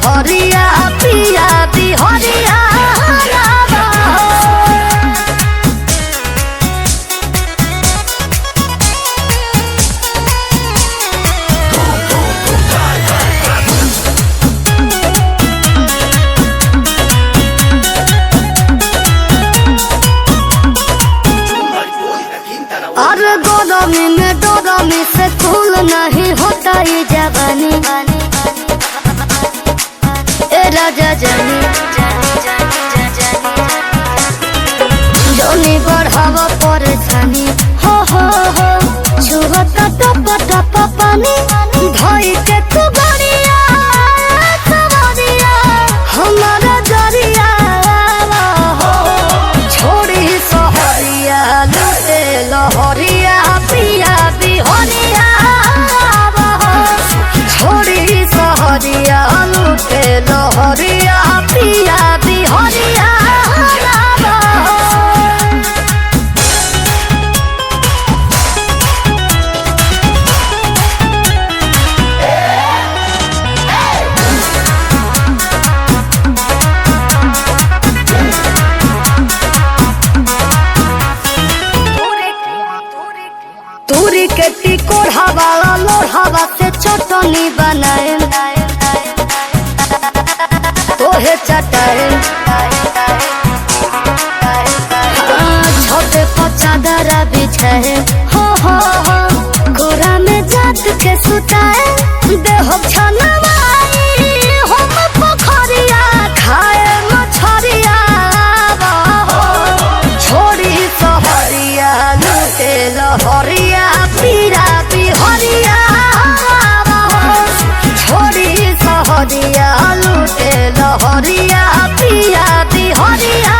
लहरिया पिया बिहरिया अरे गोदामी में दोदामी से कूल नहीं होता ये जवानी ए राजा जानी जोनी बढ़ावा परेशानी हो छुहता टप टप पानी धोई के तू बढ़िया हमारा जरिया छोड़ी सहरिया लूटे लहरिया पिया बिहरिया छोड़ी सहरिया लूटे लहरिया पिया बिहरिया तूरी के टिकोढ़ा वाला लोढ़ावा से चटनी बनाए तोहे चटाए छोटे पचादरा बिछाए हो कोरा में जात के सुताए देह छनवाई हम पोखरिया खाए मछरिया छोड़ी सहरिया लूटे लहरिया पीरा बिहरिया छोड़ी सहरिया लूटे लहरिया पिया बिहरिया